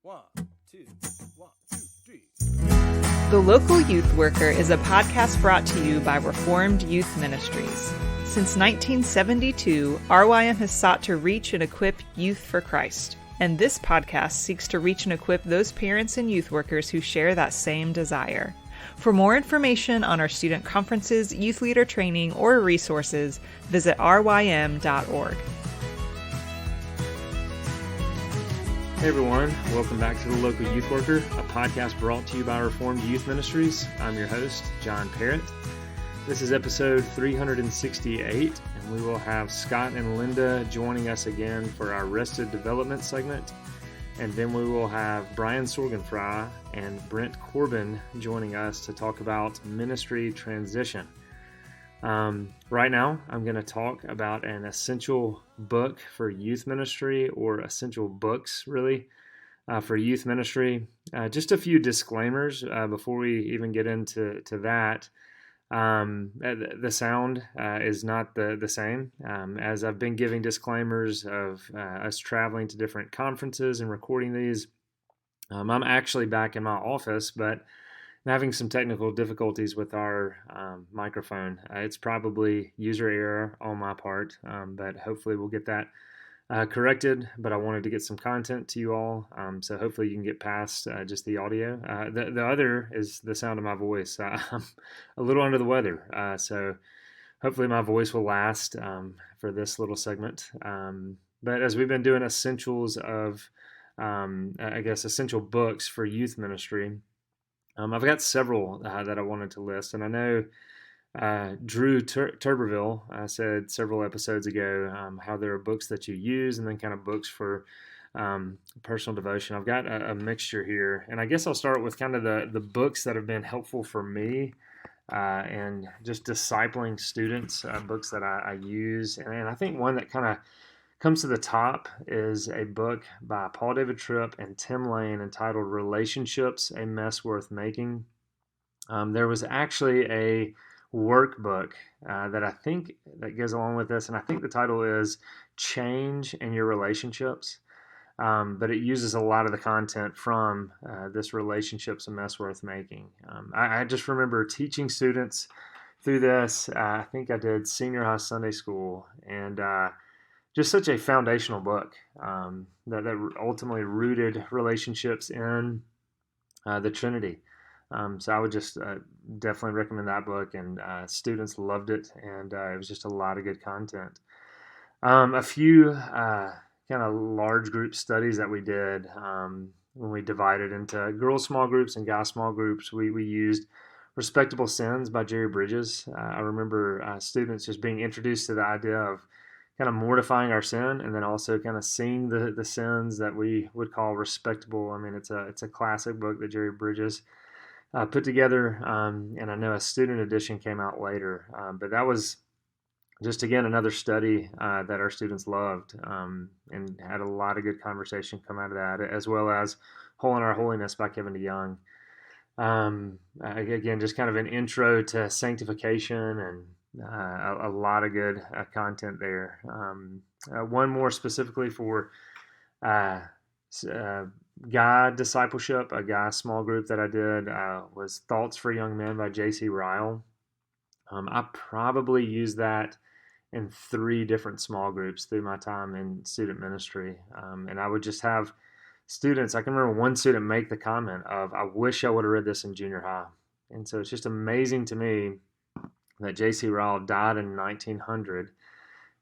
One, two, three. The Local Youth Worker is a podcast brought to you by Reformed Youth Ministries. Since 1972, RYM has sought to reach and equip youth for Christ, and this podcast seeks to reach and equip those parents and youth workers who share that same desire. For more information on our student conferences, youth leader training, or resources, visit rym.org. Hey everyone, welcome back to The Local Youth Worker, a podcast brought to you by Reformed Youth Ministries. I'm your host, John Parrott. This is episode 368, and we will have Scott and Linda joining us again for our Arrested Development segment. And then we will have Brian Sorgenfrie and Brent Corbin joining us to talk about ministry transition. Right now, I'm going to talk about an essential book for youth ministry, or essential books, really, for youth ministry. Just a few disclaimers before we even get into that. The sound is not the same. As I've been giving disclaimers of us traveling to different conferences and recording these, I'm actually back in my office, but I'm having some technical difficulties with our microphone. It's probably user error on my part, but hopefully we'll get that corrected. But I wanted to get some content to you all, so hopefully you can get past just the audio. The other is the sound of my voice. I'm a little under the weather, so hopefully my voice will last for this little segment. But as we've been doing essentials of, essential books for youth ministry, I've got several that I wanted to list, and I know Drew Turberville said several episodes ago how there are books that you use and then kind of books for personal devotion. I've got a mixture here, and I guess I'll start with kind of the books that have been helpful for me and just discipling students, books that I use. And I think one that kind of comes to the top is a book by Paul David Tripp and Tim Lane entitled Relationships, A Mess Worth Making. There was actually a workbook that I think that goes along with this, and I think the title is Change in Your Relationships, but it uses a lot of the content from this Relationships, A Mess Worth Making. I just remember teaching students through this. I think I did senior high Sunday school, and just such a foundational book that ultimately rooted relationships in the Trinity. So I would just definitely recommend that book, and students loved it, and it was just a lot of good content. A few kind of large group studies that we did when we divided into girls small groups and guys small groups, we used Respectable Sins by Jerry Bridges. I remember students just being introduced to the idea of kind of mortifying our sin, and then also kind of seeing the sins that we would call respectable. I mean, it's a classic book that Jerry Bridges put together, and I know a student edition came out later. But that was just, again, another study that our students loved, and had a lot of good conversation come out of that, as well as Hole in Our Holiness by Kevin DeYoung. Again, just kind of an intro to sanctification, and a lot of good content there. One more specifically for guy discipleship, a guy small group that I did was Thoughts for Young Men by J.C. Ryle. I probably used that in 3 different small groups through my time in student ministry. And I would just have students, I can remember one student make the comment of, I wish I would have read this in junior high. And so it's just amazing to me that J.C. Ryle died in 1900,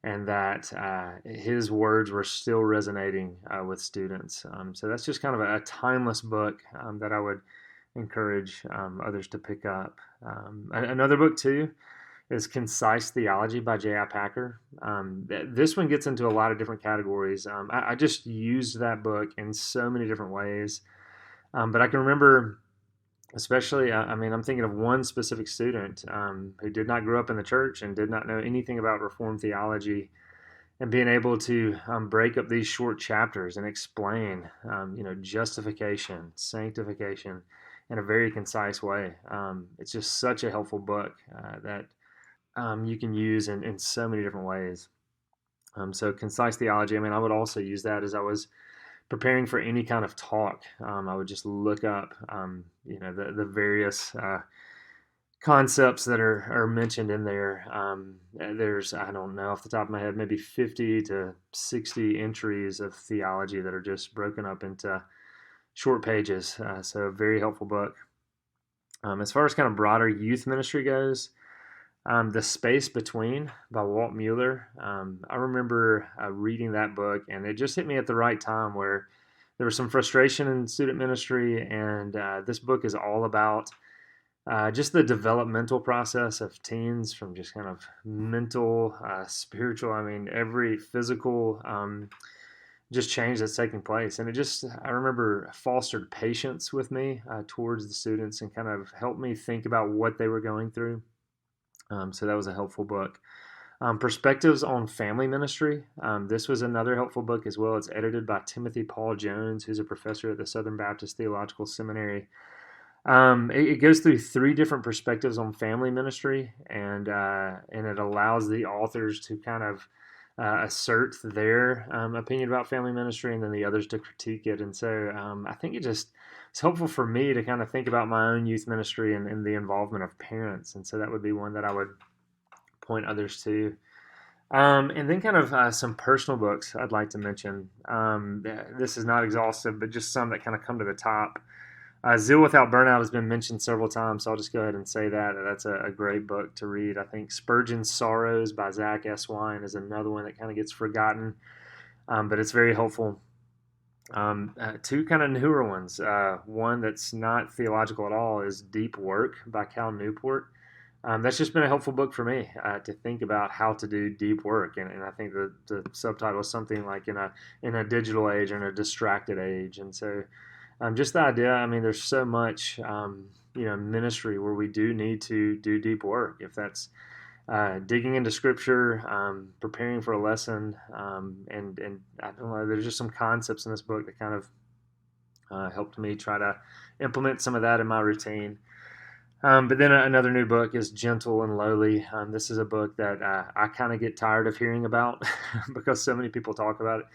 and that his words were still resonating with students. So that's just kind of a timeless book that I would encourage others to pick up. Another book, too, is Concise Theology by J.I. Packer. This one gets into a lot of different categories. I just used that book in so many different ways. But I can remember, especially, I'm thinking of one specific student who did not grow up in the church and did not know anything about Reformed theology, and being able to break up these short chapters and explain, justification, sanctification in a very concise way. It's just such a helpful book that you can use in so many different ways. So Concise Theology, I would also use that as I was preparing for any kind of talk, I would just look up, the various concepts that are mentioned in there. There's, I don't know off the top of my head, maybe 50 to 60 entries of theology that are just broken up into short pages. So a very helpful book. As far as kind of broader youth ministry goes, The Space Between by Walt Mueller. I remember reading that book, and it just hit me at the right time where there was some frustration in student ministry, and this book is all about just the developmental process of teens, from just kind of mental, spiritual, every physical just change that's taking place. And I remember fostered patience with me towards the students and kind of helped me think about what they were going through. So that was a helpful book. Perspectives on Family Ministry. This was another helpful book as well. It's edited by Timothy Paul Jones, who's a professor at the Southern Baptist Theological Seminary. It goes through 3 different perspectives on family ministry, and it allows the authors to kind of assert their opinion about family ministry, and then the others to critique it. And so I think it's helpful for me to kind of think about my own youth ministry and the involvement of parents. And so that would be one that I would point others to. And then kind of some personal books I'd like to mention. This is not exhaustive, but just some that kind of come to the top. Zeal Without Burnout has been mentioned several times, so I'll just go ahead and say that. That's a great book to read. I think Spurgeon's Sorrows by Zach S. Wine is another one that kind of gets forgotten, but it's very helpful. 2 kind of newer ones. One that's not theological at all is Deep Work by Cal Newport. That's just been a helpful book for me to think about how to do deep work, and I think the subtitle is something like in a digital age or in a distracted age. And so just the idea, there's so much ministry where we do need to do deep work, if that's digging into scripture, preparing for a lesson, and I don't know, there's just some concepts in this book that kind of helped me try to implement some of that in my routine. But then another new book is Gentle and Lowly. This is a book that I kind of get tired of hearing about because so many people talk about it.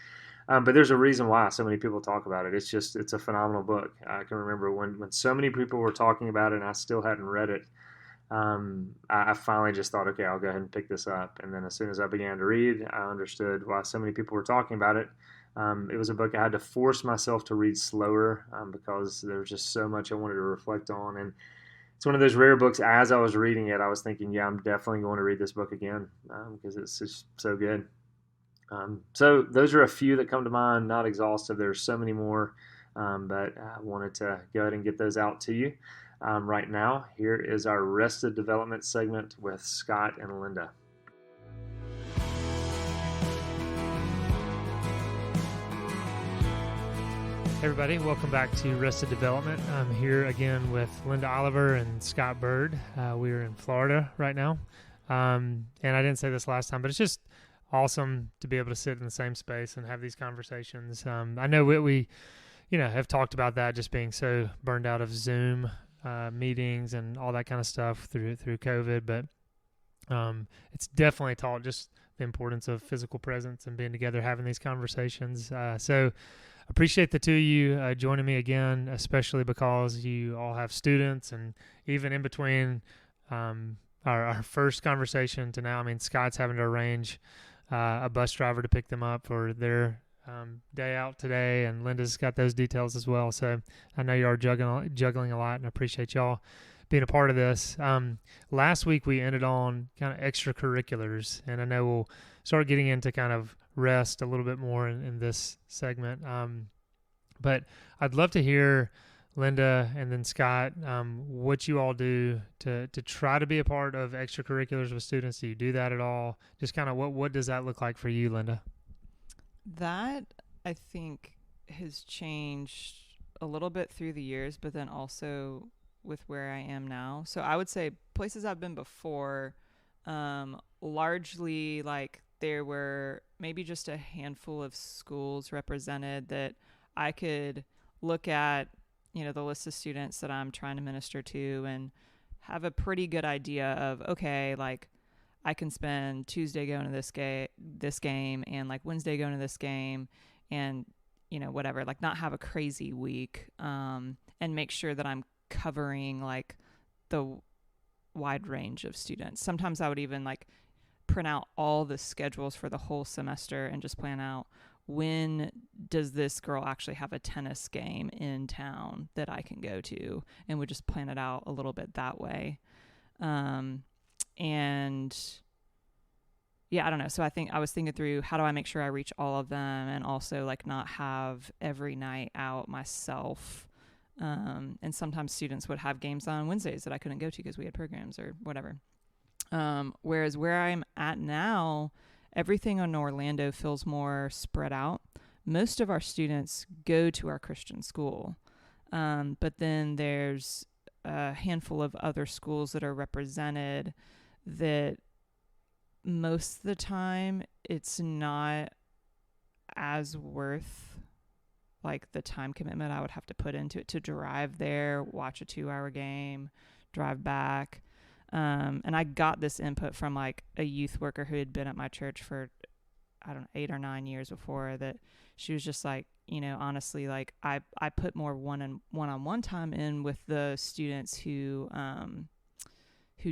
But there's a reason why so many people talk about it. It's a phenomenal book. I can remember when so many people were talking about it and I still hadn't read it. I finally just thought, okay, I'll go ahead and pick this up. And then as soon as I began to read, I understood why so many people were talking about it. It was a book I had to force myself to read slower because there was just so much I wanted to reflect on. And it's one of those rare books, as I was reading it, I was thinking, yeah, I'm definitely going to read this book again because it's just so good. So those are a few that come to mind, not exhaustive. There's so many more, but I wanted to go ahead and get those out to you. Right now, here is our Arrested Development segment with Scott and Linda. Hey everybody, welcome back to Arrested Development. I'm here again with Linda Oliver and Scott Byrd. We're in Florida right now. And I didn't say this last time, but it's just awesome to be able to sit in the same space and have these conversations. I know we have talked about that, just being so burned out of Zoom meetings and all that kind of stuff through COVID, but it's definitely taught just the importance of physical presence and being together, having these conversations. So appreciate the two of you joining me again, especially because you all have students, and even in between our first conversation to now, Scott's having to arrange a bus driver to pick them up for their day out today, and Linda's got those details as well. So I know you are juggling a lot, and I appreciate y'all being a part of this. Last week we ended on kind of extracurriculars, and I know we'll start getting into kind of rest a little bit more in this segment. But I'd love to hear, Linda and then Scott, what you all do to try to be a part of extracurriculars with students. Do you do that at all? Just kind of what does that look like for you, Linda? That, I think, has changed a little bit through the years, but then also with where I am now. So I would say places I've been before, largely like there were maybe just a handful of schools represented that I could look at, the list of students that I'm trying to minister to and have a pretty good idea of, okay, like I can spend Tuesday going to this game and like Wednesday going to this game. And whatever, like not have a crazy week, and make sure that I'm covering like the wide range of students. Sometimes I would even like print out all the schedules for the whole semester and just plan out, when does this girl actually have a tennis game in town that I can go to, and would just plan it out a little bit that way. And yeah, I don't know. So I was thinking through, how do I make sure I reach all of them, and also like not have every night out myself. And sometimes students would have games on Wednesdays that I couldn't go to because we had programs or whatever. Whereas where I'm at now, everything in Orlando feels more spread out. Most of our students go to our Christian school. But then there's a handful of other schools that are represented that most of the time it's not as worth like the time commitment I would have to put into it to drive there, watch a 2-hour game, drive back. And I got this input from like a youth worker who had been at my church for, 8 or 9 years before, that she was just like, honestly, like I put more one-on-one time in with the students who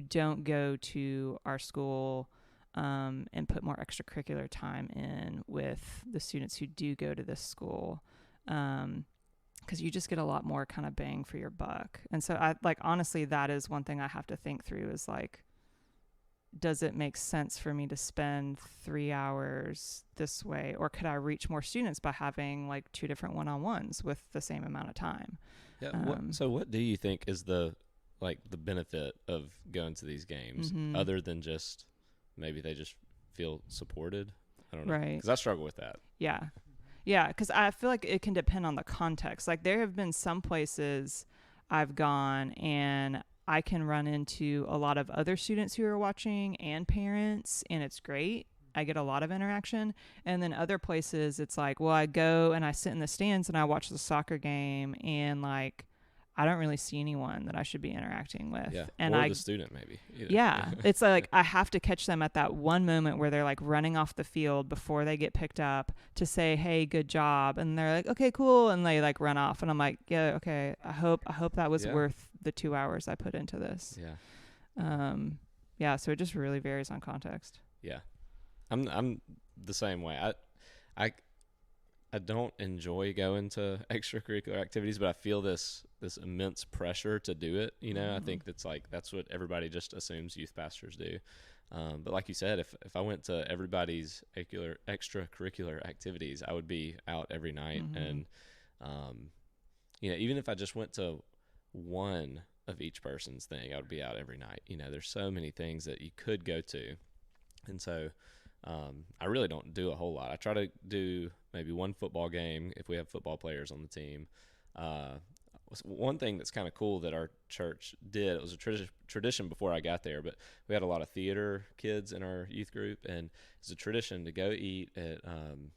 don't go to our school, and put more extracurricular time in with the students who do go to this school. Because you just get a lot more kind of bang for your buck. And so honestly, that is one thing I have to think through, is like, does it make sense for me to spend 3 hours this way, or could I reach more students by having like 2 different one-on-ones with the same amount of time? Yeah. So what do you think is the benefit of going to these games, other than just maybe they just feel supported? I don't know. Right. Because I struggle with that. Yeah. Yeah, because I feel like it can depend on the context. Like there have been some places I've gone and I can run into a lot of other students who are watching and parents, and it's great. I get a lot of interaction. And then other places it's like, well, I go and I sit in the stands and I watch the soccer game, and like I don't really see anyone that I should be interacting with. Yeah. And or the student maybe. Either. Yeah. It's like I have to catch them at that one moment where they're like running off the field before they get picked up to say, hey, good job. And they're like, okay, cool. And they like run off. And I'm like, yeah, okay. I hope that was worth the 2 hours I put into this. Yeah. Yeah. So it just really varies on context. Yeah. I'm the same way. I don't enjoy going to extracurricular activities, but I feel this immense pressure to do it. I think that's what everybody just assumes youth pastors do. But like you said, if I went to everybody's extracurricular activities, I would be out every night. And, even if I just went to one of each person's thing, I would be out every night. There's so many things that you could go to. And so I really don't do a whole lot. I try to do maybe one football game if we have football players on the team. One thing that's kind of cool that our church did, it was a tradition before I got there, but we had a lot of theater kids in our youth group, and it's a tradition to go eat at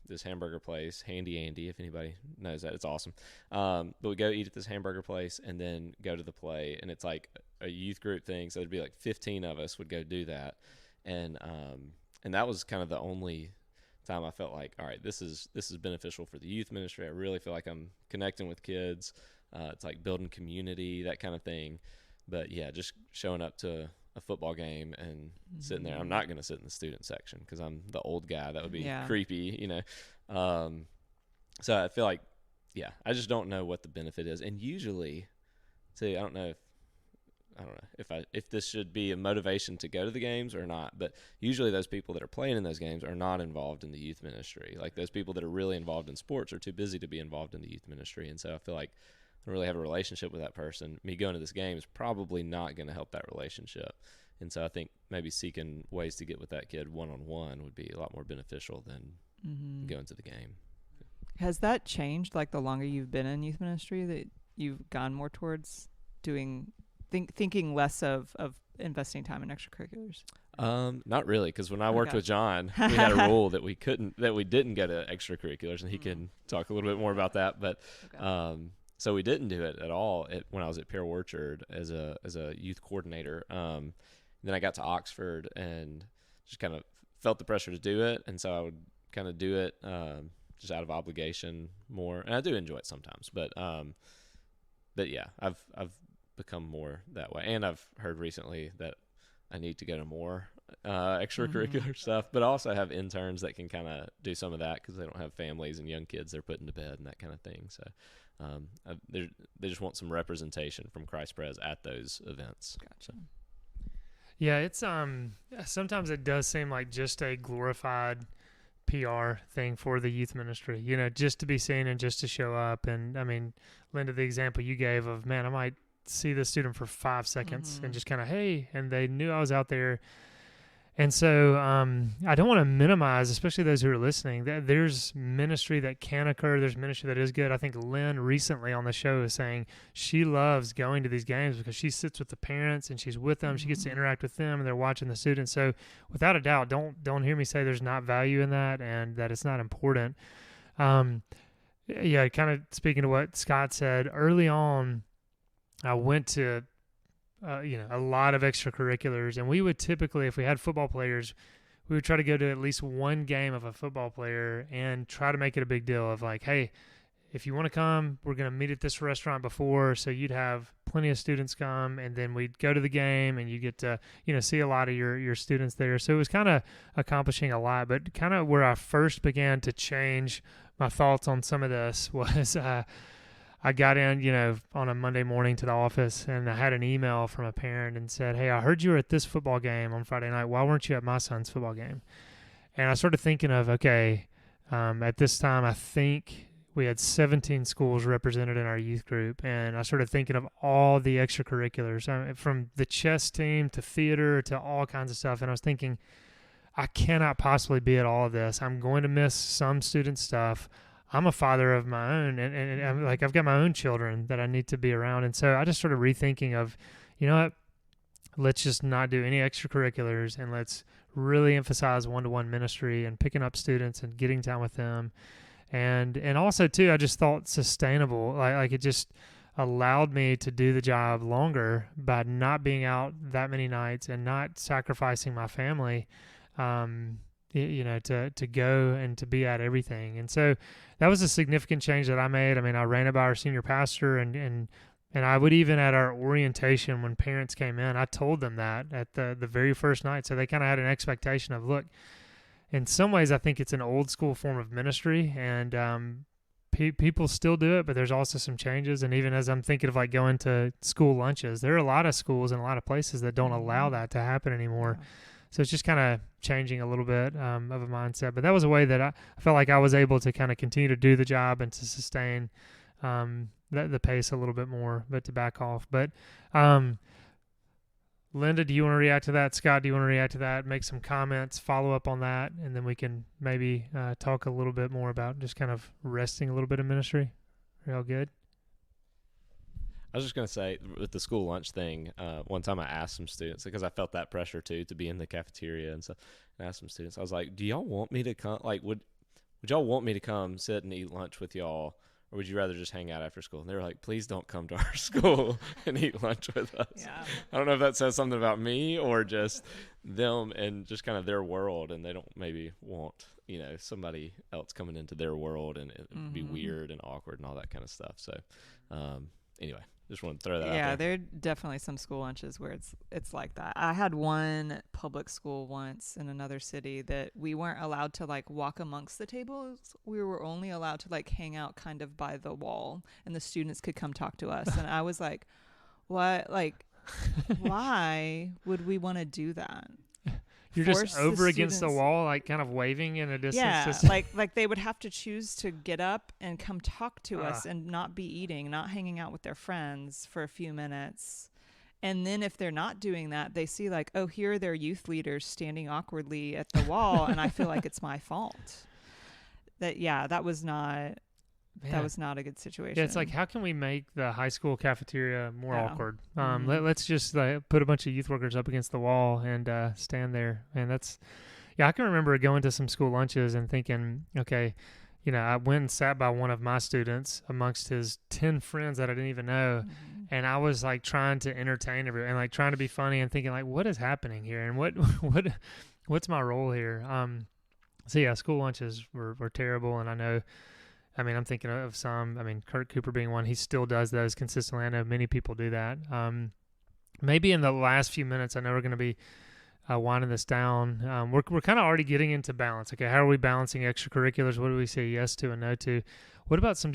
this hamburger place, Handy Andy, if anybody knows that. It's awesome. But we go eat at this hamburger place and then go to the play, and it's like a youth group thing, so there'd be like 15 of us would go do that. And that was kind of the only time I felt like, all right, this is beneficial for the youth ministry. I really feel like I'm connecting with kids. It's like building community, that kind of thing. But yeah, just showing up to a football game and sitting there. I'm not going to sit in the student section because I'm the old guy. That would be creepy, So I feel like, I just don't know what the benefit is. And usually, I don't know if this should be a motivation to go to the games or not, but usually those people that are playing in those games are not involved in the youth ministry. Like those people that are really involved in sports are too busy to be involved in the youth ministry. And so I feel like I don't really have a relationship with that person. Me going to this game is probably not going to help that relationship. And so I think maybe seeking ways to get with that kid one-on-one would be a lot more beneficial than going to the game. Has that changed like the longer you've been in youth ministry, that you've gone more towards doing thinking less of investing time in extracurriculars? Not really, because when I worked with John, we had a rule that we didn't go to extracurriculars, and he can talk a little bit more about that. But so we didn't do it at all when I was at Pear Orchard as a youth coordinator. Then I got to Oxford and just kind of felt the pressure to do it, and so I would kind of do it just out of obligation more, and I do enjoy it sometimes. But yeah, I've become more that way, and I've heard recently that I need to go to more extracurricular stuff, but I also have interns that can kind of do some of that because they don't have families and young kids they're putting to bed and that kind of thing. So they just want some representation from Christ Pres at those events. Gotcha. Yeah, it's sometimes it does seem like just a glorified PR thing for the youth ministry, just to be seen and just to show up. And I mean, Linda, the example you gave of, man, I might see the student for 5 seconds and just kind of, hey, and they knew I was out there. And so I don't want to minimize, especially those who are listening, that there's ministry that can occur. There's ministry that is good. I think Lynn recently on the show is saying she loves going to these games because she sits with the parents and she's with them. She gets to interact with them and they're watching the students. So without a doubt, don't hear me say there's not value in that and that it's not important. Yeah, kind of speaking to what Scott said, early on, I went to a lot of extracurriculars, and we would typically, if we had football players, we would try to go to at least one game of a football player and try to make it a big deal of like, hey, if you want to come, we're going to meet at this restaurant before. So you'd have plenty of students come, and then we'd go to the game and you get to, see a lot of your students there. So it was kind of accomplishing a lot, but kind of where I first began to change my thoughts on some of this was, I got in, on a Monday morning to the office, and I had an email from a parent and said, hey, I heard you were at this football game on Friday night. Why weren't you at my son's football game? And I started thinking of, okay, at this time, I think we had 17 schools represented in our youth group. And I started thinking of all the extracurriculars, from the chess team to theater to all kinds of stuff. And I was thinking, I cannot possibly be at all of this. I'm going to miss some student stuff. I'm a father of my own, and I'm like, I've got my own children that I need to be around. And so I just started rethinking of, what, let's just not do any extracurriculars, and let's really emphasize one-to-one ministry and picking up students and getting time with them. And also too, I just thought sustainable, like it just allowed me to do the job longer by not being out that many nights and not sacrificing my family, to go and to be at everything. And so that was a significant change that I made. I mean, I ran it by our senior pastor, and I would even at our orientation when parents came in, I told them that at the very first night. So they kind of had an expectation of, look, in some ways, I think it's an old school form of ministry, and people still do it, but there's also some changes. And even as I'm thinking of like going to school lunches, there are a lot of schools and a lot of places that don't allow that to happen anymore. So it's just kind of changing a little bit of a mindset. But that was a way that I felt like I was able to kind of continue to do the job and to sustain the pace a little bit more, but to back off. But Linda, do you want to react to that? Scott, do you want to react to that? Make some comments, follow up on that, and then we can maybe talk a little bit more about just kind of resting a little bit of ministry. Are y'all good? I was just going to say, with the school lunch thing, one time I asked some students, because I felt that pressure too to be in the cafeteria and stuff, and I asked some students, I was like, do y'all want me to come, like, would y'all want me to come sit and eat lunch with y'all, or would you rather just hang out after school? And they were like, please don't come to our school and eat lunch with us. Yeah. I don't know if that says something about me or just them and just kind of their world, and they don't maybe want, somebody else coming into their world, and it would be weird and awkward and all that kind of stuff. So anyway. Just want to throw that out there. Yeah, there are definitely some school lunches where it's like that. I had one public school once in another city that we weren't allowed to like walk amongst the tables. We were only allowed to like hang out kind of by the wall, and the students could come talk to us. And I was like, what? Like, why would we want to do that? You're just over against the wall, like kind of waving in a distance. Yeah, like they would have to choose to get up and come talk to us and not be eating, not hanging out with their friends for a few minutes. And then if they're not doing that, they see like, oh, here are their youth leaders standing awkwardly at the wall, and I feel like it's my fault. That was not... Man. That was not a good situation. Yeah, it's like, how can we make the high school cafeteria more awkward? Let's just put a bunch of youth workers up against the wall and stand there. And I can remember going to some school lunches and thinking, okay, I went and sat by one of my students amongst his 10 friends that I didn't even know. And I was like trying to entertain everyone and like trying to be funny and thinking like, what is happening here? And what's my role here? So yeah, school lunches were terrible, and I know. I mean, I'm thinking of some. I mean, Kurt Cooper being one. He still does those consistently. I know many people do that. Maybe in the last few minutes, I know we're going to be winding this down. We're kind of already getting into balance. Okay, how are we balancing extracurriculars? What do we say yes to and no to? What about some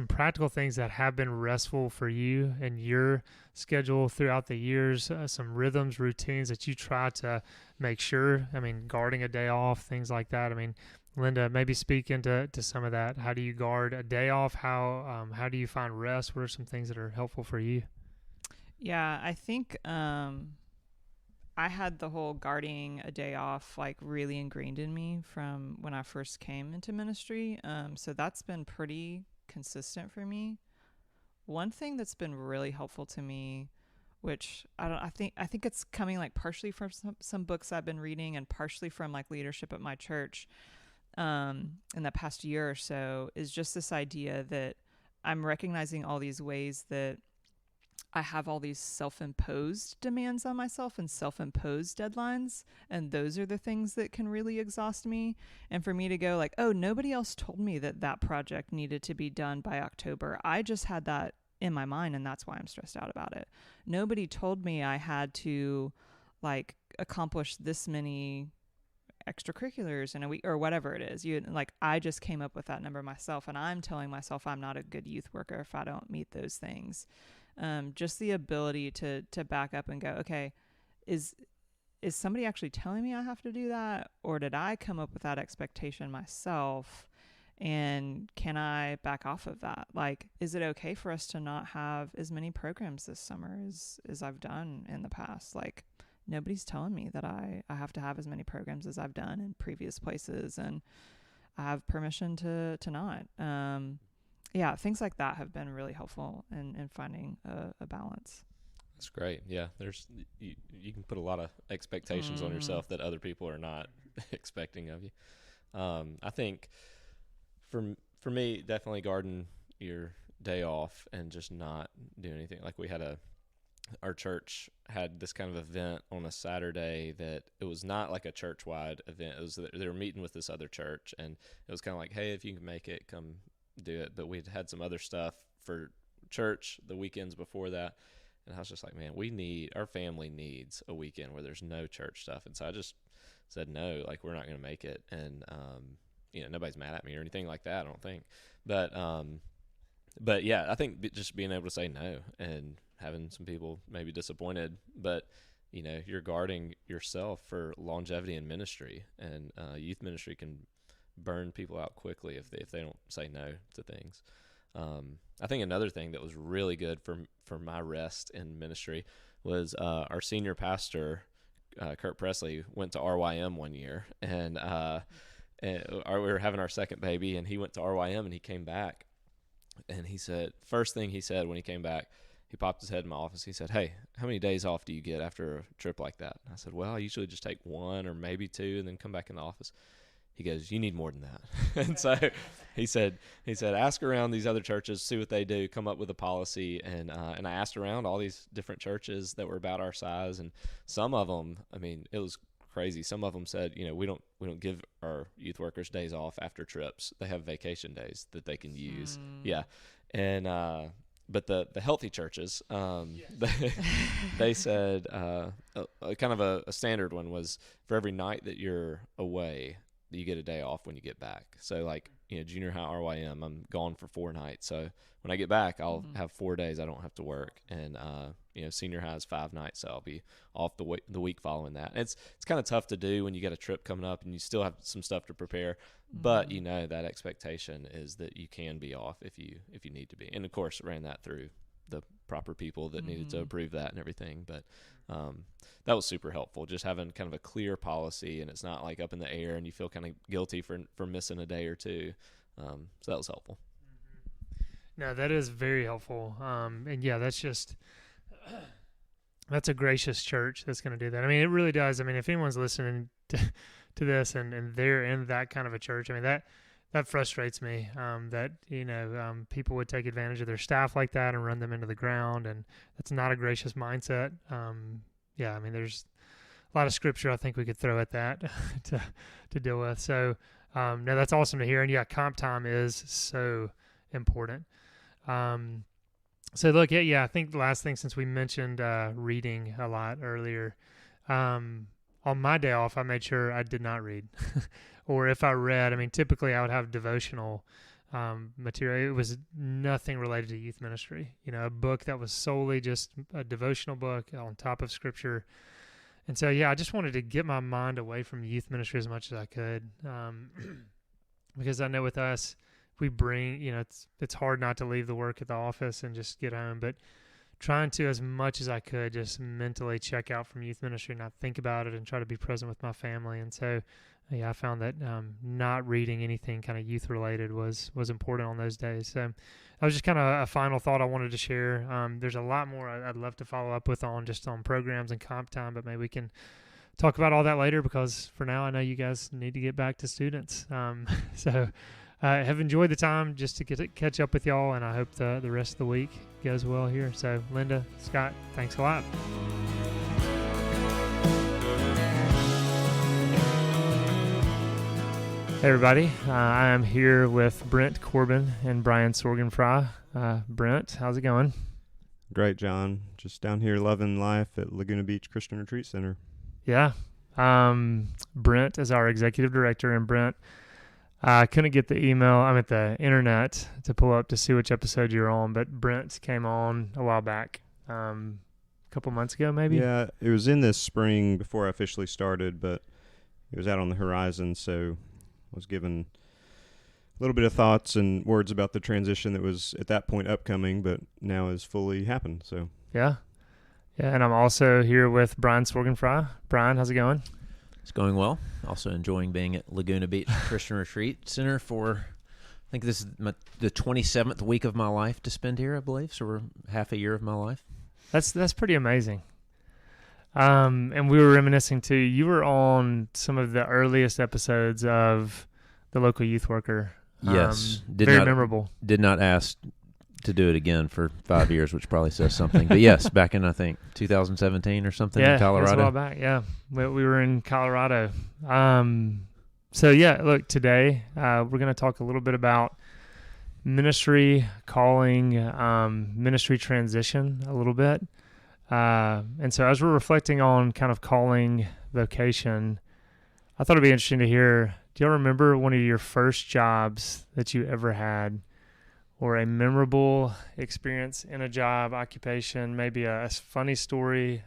practical things that have been restful for you and your schedule throughout the years? Some rhythms, routines that you try to make sure. I mean, guarding a day off, things like that. I mean, Linda, maybe speak into some of that. How do you guard a day off? How do you find rest? What are some things that are helpful for you? Yeah, I think I had the whole guarding a day off like really ingrained in me from when I first came into ministry. So that's been pretty consistent for me. One thing that's been really helpful to me, which I think it's coming like partially from some books I've been reading and partially from like leadership at my church in the past year or so, is just this idea that I'm recognizing all these ways that I have all these self-imposed demands on myself and self-imposed deadlines, and those are the things that can really exhaust me. And for me to go like, oh, nobody else told me that project needed to be done by October. I just had that in my mind, and that's why I'm stressed out about it. Nobody told me I had to like accomplish this many extracurriculars in a week or whatever it is. I just came up with that number myself, and I'm telling myself I'm not a good youth worker if I don't meet those things. Just the ability to back up and go, okay, is somebody actually telling me I have to do that? Or did I come up with that expectation myself? And can I back off of that? Like, is it okay for us to not have as many programs this summer as I've done in the past? Like, nobody's telling me that I have to have as many programs as I've done in previous places, and I have permission to not. Yeah, things like that have been really helpful in finding a balance. That's great. Yeah, you can put a lot of expectations on yourself that other people are not expecting of you. I think for me, definitely guarding your day off and just not do anything. Like our church had this kind of event on a Saturday that it was not like a church-wide event. It was they were meeting with this other church, and it was kind of like, hey, if you can make it, come do it. But we'd had some other stuff for church the weekends before that, and I was just like, man, our family needs a weekend where there's no church stuff. And so I just said no, like, we're not going to make it. And nobody's mad at me or anything like that, I don't think. But yeah, I think just being able to say no and having some people maybe disappointed, but you're guarding yourself for longevity in ministry, and youth ministry can burn people out quickly if they don't say no to things. I think another thing that was really good for my rest in ministry was our senior pastor, Kurt Presley, went to RYM one year, and we were having our second baby, and he went to RYM, and he came back, and he said, first thing he said when he came back, he popped his head in my office. He said, hey, how many days off do you get after a trip like that? And I said, well, I usually just take 1 or maybe 2 and then come back in the office. He goes, you need more than that. And so he said, ask around these other churches, see what they do, come up with a policy. And I asked around all these different churches that were about our size, and some of them, I mean, it was crazy. Some of them said, we don't give our youth workers days off after trips. They have vacation days that they can use. Yeah. And but the healthy churches, they said kind of a standard one was for every night that you're away, you get a day off when you get back. So like, junior high RYM, I'm gone for 4 nights. So when I get back, I'll have 4 days I don't have to work. And, senior high is 5 nights. So I'll be off the week following that. And it's kind of tough to do when you got a trip coming up and you still have some stuff to prepare. But, that expectation is that you can be off if you need to be. And of course, ran that through the proper people that needed to approve that and everything. But that was super helpful, just having kind of a clear policy, and it's not like up in the air and you feel kind of guilty for missing a day or two. So that was helpful. No, that is very helpful. And yeah, that's a gracious church that's going to do that. I mean, it really does. I mean, if anyone's listening to this and they're in that kind of a church, I mean, that frustrates me, that, people would take advantage of their staff like that and run them into the ground. And that's not a gracious mindset. Yeah, I mean, there's lot of scripture I think we could throw at that to deal with. So no, that's awesome to hear. And yeah, comp time is so important. So look, yeah, I think the last thing, since we mentioned reading a lot earlier, on my day off, I made sure I did not read. Or if I read, I mean, typically I would have devotional material. It was nothing related to youth ministry. A book that was solely just a devotional book on top of scripture. And so, yeah, I just wanted to get my mind away from youth ministry as much as I could, because I know with us, we bring, it's hard not to leave the work at the office and just get home, but trying to, as much as I could, just mentally check out from youth ministry, not think about it, and try to be present with my family. And so, yeah, I found that not reading anything kind of youth related was important on those days. So that was just kind of a final thought I wanted to share. There's a lot more I'd love to follow up with on programs and comp time, but maybe we can talk about all that later, because for now I know you guys need to get back to students. So I have enjoyed the time just to catch up with y'all, and I hope the rest of the week goes well here. So Linda, Scott, thanks a lot. Hey everybody, I am here with Brent, Corbin, and Brian Sorgenfrie. Brent, how's it going? Great, John. Just down here loving life at Laguna Beach Christian Retreat Center. Yeah. Brent is our executive director, and Brent, I couldn't get the internet to pull up to see which episode you're on, but Brent came on a while back, a couple months ago maybe? Yeah, it was in this spring before I officially started, but it was out on the horizon, so I was given a little bit of thoughts and words about the transition that was at that point upcoming, but now has fully happened. So yeah, and I'm also here with Brian Sorgenfrie. Brian, how's it going? It's going well. Also enjoying being at Laguna Beach Christian Retreat Center for, I think this is the 27th week of my life to spend here, I believe. So we're half a year of my life. That's pretty amazing. And we were reminiscing too. You were on some of the earliest episodes of the local youth worker. Yes, very memorable. Did not ask to do it again for 5 years, which probably says something. But yes, back in I think 2017 or something in Colorado. Yeah, it was a while back. Yeah, we were in Colorado. So yeah, look, today we're going to talk a little bit about ministry calling, ministry transition a little bit. And so as we're reflecting on kind of calling, vocation, I thought it'd be interesting to hear, do y'all remember one of your first jobs that you ever had, or a memorable experience in a job, occupation, maybe a funny story,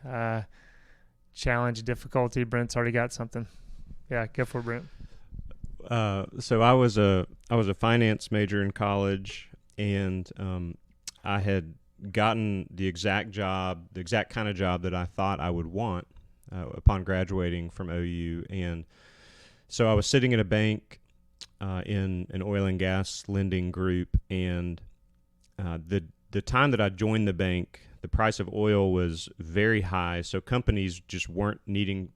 challenge, difficulty? Brent's already got something. Yeah, go for it, Brent. So I was a finance major in college, and I had gotten the exact kind of job that I thought I would want upon graduating from OU. And so I was sitting at a bank in an oil and gas lending group, and the time that I joined the bank, the price of oil was very high, so companies just weren't needing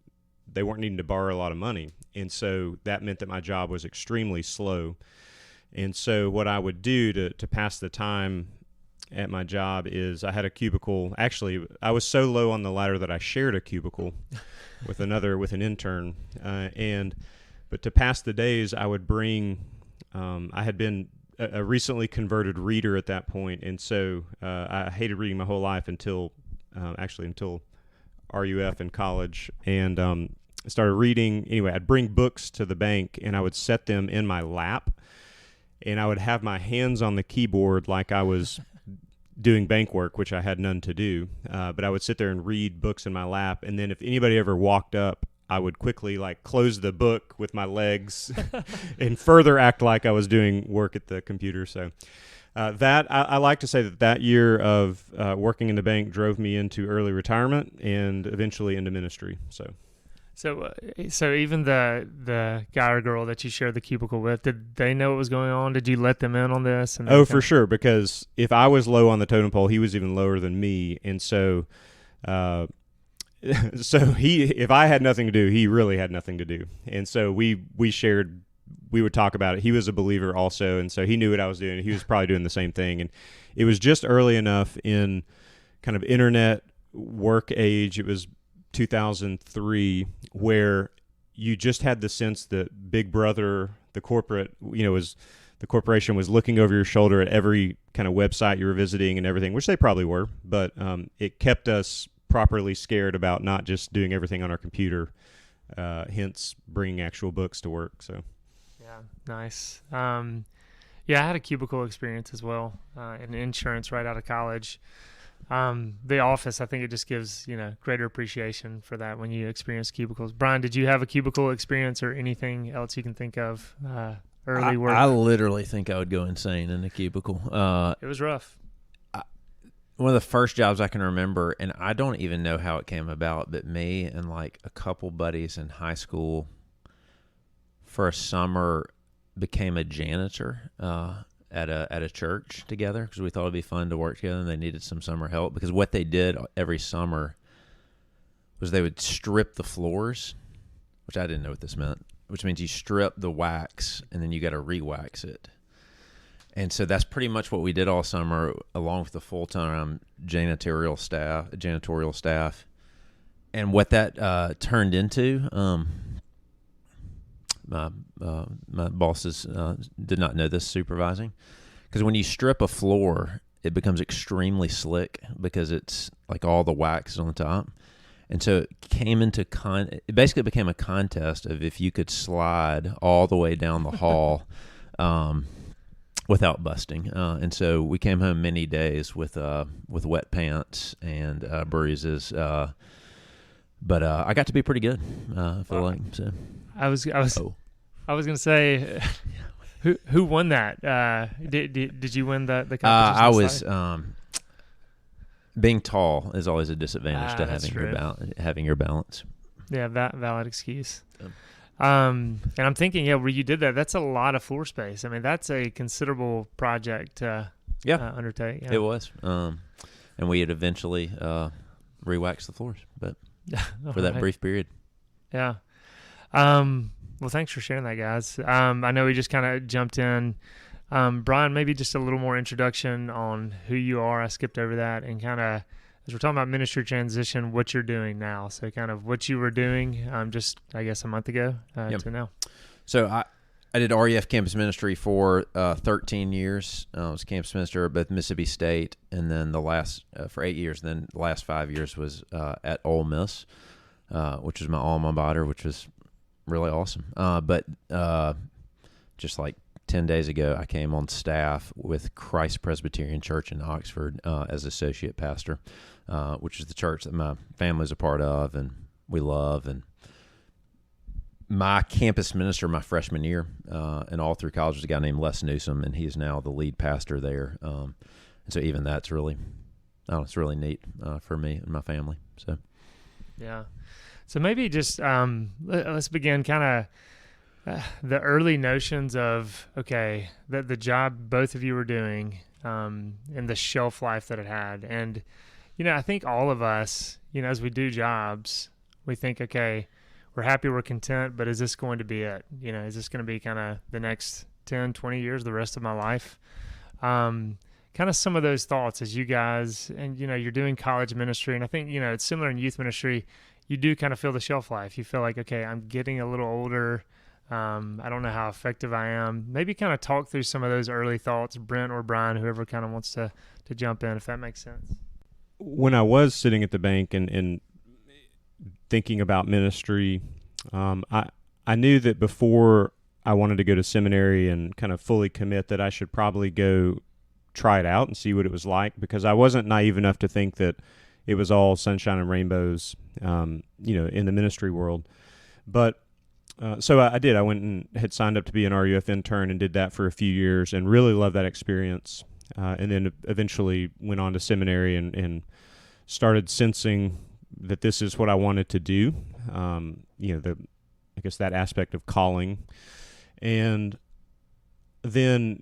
to borrow a lot of money. And so that meant that my job was extremely slow. And so what I would do to pass the time at my job is I had a cubicle. Actually, I was so low on the ladder that I shared a cubicle with an intern. But to pass the days, I would bring. I had been a recently converted reader at that point, and so I hated reading my whole life until RUF in college, and I started reading. Anyway, I'd bring books to the bank, and I would set them in my lap, and I would have my hands on the keyboard like I was doing bank work, which I had none to do. But I would sit there and read books in my lap, and then if anybody ever walked up, I would quickly close the book with my legs and further act like I was doing work at the computer. So I like to say that year of working in the bank drove me into early retirement and eventually into ministry. So even the guy or girl that you shared the cubicle with, did they know what was going on? Did you let them in on this? And for sure, because if I was low on the totem pole, he was even lower than me, and so if I had nothing to do, he really had nothing to do, and so we would talk about it. He was a believer also, and so he knew what I was doing. He was probably doing the same thing, and it was just early enough in kind of internet work age. It was 2003, where you just had the sense that Big Brother, the corporate, the corporation was looking over your shoulder at every kind of website you were visiting and everything, which they probably were, but it kept us properly scared about not just doing everything on our computer, hence bringing actual books to work. So, yeah, nice. Yeah, I had a cubicle experience as well in insurance right out of college. The office, I think it just gives, greater appreciation for that when you experience cubicles. Brian, did you have a cubicle experience or anything else you can think of early work? I literally think I would go insane in a cubicle. It was rough. One of the first jobs I can remember, and I don't even know how it came about, but me and like a couple buddies in high school for a summer became a janitor at a church together because we thought it'd be fun to work together, and they needed some summer help because what they did every summer was they would strip the floors, which I didn't know what this meant, which means you strip the wax and then you got to re-wax it. And so that's pretty much what we did all summer, along with the full-time janitorial staff. And what that turned into, my bosses did not know this supervising, because when you strip a floor, it becomes extremely slick because it's like all the wax is on the top. And so it came into it basically became a contest of if you could slide all the way down the hall without busting. And so we came home many days with wet pants and bruises. But I got to be pretty good. I feel like so. I was gonna say, who won that? Did you win the competition? I was. Being tall is always a disadvantage to having your balance. Yeah, valid excuse. And I'm thinking, where you did that, that's a lot of floor space. I mean, that's a considerable project to undertake. Yeah. It was. And we had eventually re-waxed the floors, but for that brief period. Yeah. Well, thanks for sharing that, guys. I know we just kind of jumped in. Brian, maybe just a little more introduction on who you are. I skipped over that, and kind of, as we're talking about ministry transition, what you're doing now. So kind of what you were doing just, I guess, a month ago to now. So I did REF campus ministry for 13 years. I was campus minister at both Mississippi State, and then for 8 years. Then the last 5 years was at Ole Miss, which was my alma mater, which was really awesome. But just like 10 days ago, I came on staff with Christ Presbyterian Church in Oxford as associate pastor, which is the church that my family's a part of and we love. And my campus minister my freshman year and all through college was a guy named Les Newsom, and he's now the lead pastor there. And so even that's really, it's really neat for me and my family. So, yeah. So maybe just let's begin kind of the early notions of, the job both of you were doing and the shelf life that it had. And, I think all of us, as we do jobs, we think, we're happy, we're content, but is this going to be it? Is this going to be kind of the next 10, 20 years, the rest of my life? Kind of some of those thoughts as you guys, and, you're doing college ministry. And I think, it's similar in youth ministry. You do kind of feel the shelf life. You feel like, I'm getting a little older. I don't know how effective I am. Maybe kind of talk through some of those early thoughts, Brent or Brian, whoever kind of wants to jump in, if that makes sense. When I was sitting at the bank and thinking about ministry, I knew that before I wanted to go to seminary and kind of fully commit that I should probably go try it out and see what it was like, because I wasn't naive enough to think that it was all sunshine and rainbows, in the ministry world. But so I did. I went and had signed up to be an RUF intern and did that for a few years and really loved that experience. And then eventually went on to seminary and started sensing that this is what I wanted to do. I guess that aspect of calling. And then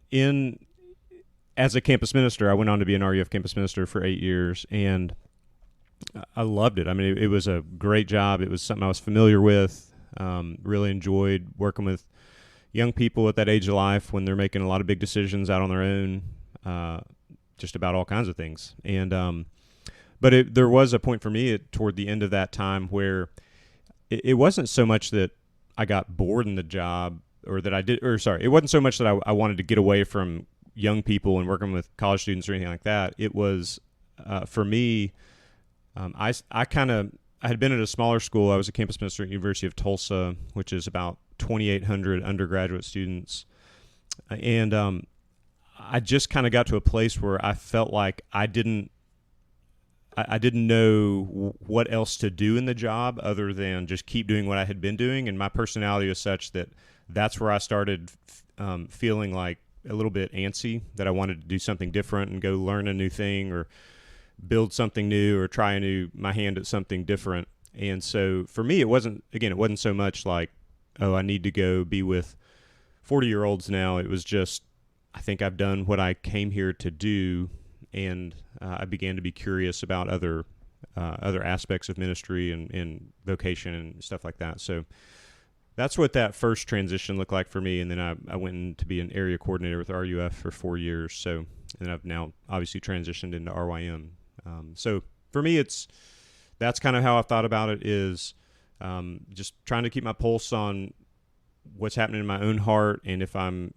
as a campus minister, I went on to be an RUF campus minister for 8 years, and I loved it. I mean, it was a great job. It was something I was familiar with. Really enjoyed working with young people at that age of life when they're making a lot of big decisions out on their own, just about all kinds of things. And But there was a point for me toward the end of that time where it wasn't so much that I got bored in the job it wasn't so much that I wanted to get away from young people and working with college students or anything like that. It was, for me, I had been at a smaller school. I was a campus minister at the University of Tulsa, which is about 2,800 undergraduate students. And I just kind of got to a place where I felt like I didn't know what else to do in the job other than just keep doing what I had been doing. And my personality was such that that's where I started feeling like a little bit antsy, that I wanted to do something different and go learn a new thing or build something new or try my hand at something different. And so for me, it wasn't so much like, oh, I need to go be with 40-year-olds now. It was just, I think I've done what I came here to do. And I began to be curious about other aspects of ministry and vocation and stuff like that. So that's what that first transition looked like for me. And then I went in to be an area coordinator with RUF for 4 years. So, and I've now obviously transitioned into RYM. So for me, that's kind of how I've thought about it, is just trying to keep my pulse on what's happening in my own heart. And if I'm,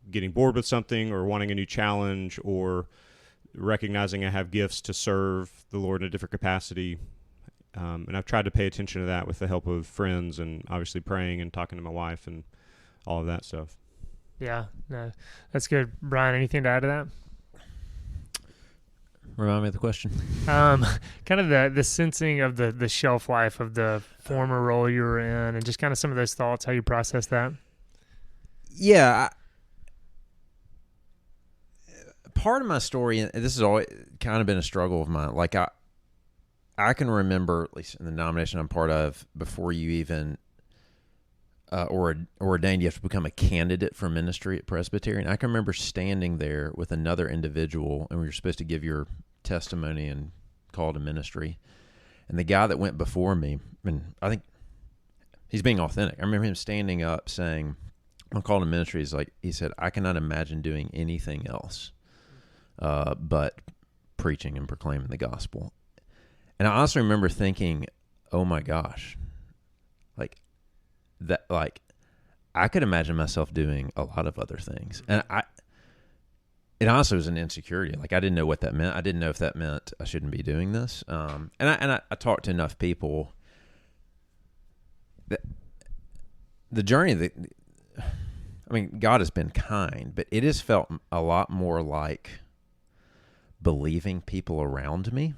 getting bored with something or wanting a new challenge or recognizing I have gifts to serve the Lord in a different capacity. And I've tried to pay attention to that with the help of friends and obviously praying and talking to my wife and all of that stuff. Yeah, no, that's good. Brian, anything to add to that? Remind me of the question. Kind of the sensing of the shelf life of the former role you were in, and just kind of some of those thoughts, how you process that. Yeah. Part of my story, and this has always kind of been a struggle of mine, like I can remember, at least in the denomination I'm part of, before you even ordained, you have to become a candidate for ministry at Presbyterian. I can remember standing there with another individual, and we were supposed to give your testimony and call to ministry. And the guy that went before me, and I think he's being authentic. I remember him standing up saying, "I'm called to ministry." He said, "I cannot imagine doing anything else but preaching and proclaiming the gospel." And I also remember thinking, oh my gosh, I could imagine myself doing a lot of other things. And it also was an insecurity. Like, I didn't know what that meant. I didn't know if that meant I shouldn't be doing this. And I talked to enough people that the journey God has been kind, but it has felt a lot more like believing people around me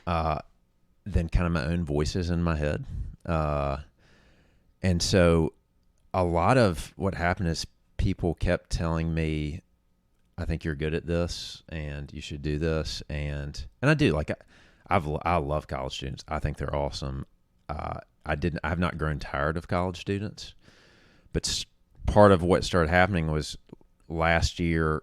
than kind of my own voices in my head. And so a lot of what happened is people kept telling me, "I think you're good at this and you should do this." And I do. Like, I love college students. I think they're awesome. I've not grown tired of college students, but part of what started happening was last year,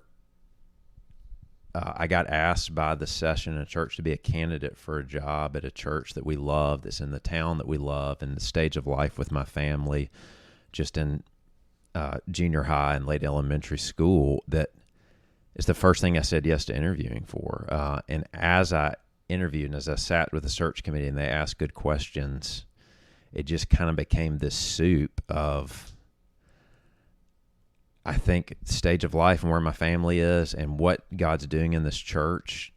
I got asked by the session in a church to be a candidate for a job at a church that we love, that's in the town that we love, and the stage of life with my family, just in junior high and late elementary school. That is the first thing I said yes to interviewing for. And as I interviewed and as I sat with the search committee and they asked good questions, it just kind of became this soup of, I think, stage of life and where my family is and what God's doing in this church.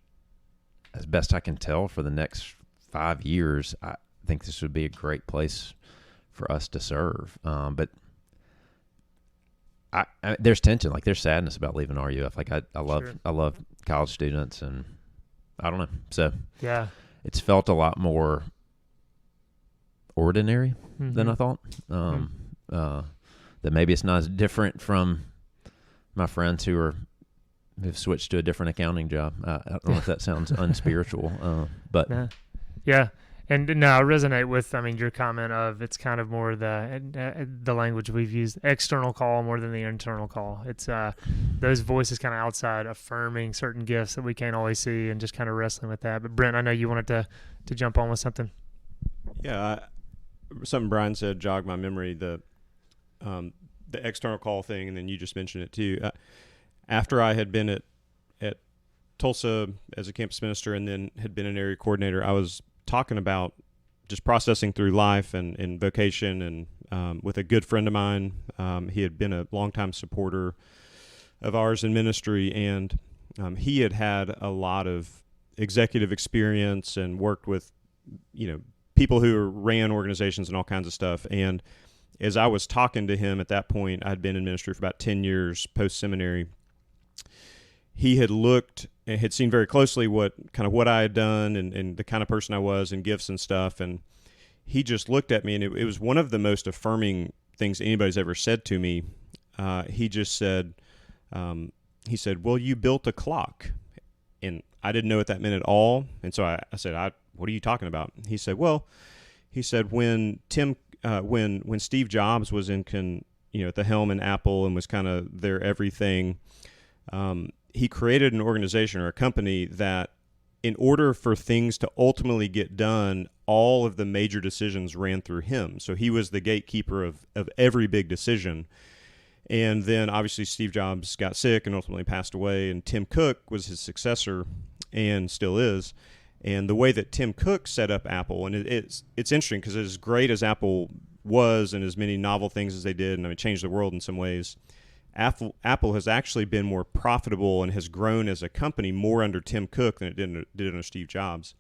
As best I can tell, for the next 5 years, I think this would be a great place for us to serve. But there's tension, like there's sadness about leaving RUF. Like I love college students, and I don't know. So yeah, it's felt a lot more ordinary than I thought. That maybe it's not as different from my friends who've switched to a different accounting job. I don't know if that sounds unspiritual, but yeah. And no, I resonate with, your comment of it's kind of more the language we've used, external call more than the internal call. It's those voices kind of outside affirming certain gifts that we can't always see, and just kind of wrestling with that. But Brent, I know you wanted to jump on with something. Yeah, something Brian said jogged my memory. The external call thing, and then you just mentioned it too. After I had been at Tulsa as a campus minister and then had been an area coordinator, I was talking about just processing through life and vocation and with a good friend of mine. He had been a longtime supporter of ours in ministry, and he had had a lot of executive experience and worked with, people who ran organizations and all kinds of stuff. And as I was talking to him at that point, I'd been in ministry for about 10 years post-seminary. He had looked and had seen very closely what I had done and the kind of person I was and gifts and stuff. And he just looked at me, and it was one of the most affirming things anybody's ever said to me. He just said, well, you built a clock. And I didn't know what that meant at all. And so I said, what are you talking about? He said, when when Steve Jobs was at the helm in Apple and was kind of their everything, he created an organization or a company that, in order for things to ultimately get done, all of the major decisions ran through him. So he was the gatekeeper of every big decision. And then obviously Steve Jobs got sick and ultimately passed away, and Tim Cook was his successor and still is. And the way that Tim Cook set up Apple, and it's interesting because as great as Apple was and as many novel things as they did, and it changed the world in some ways, Apple has actually been more profitable and has grown as a company more under Tim Cook than it did under Steve Jobs.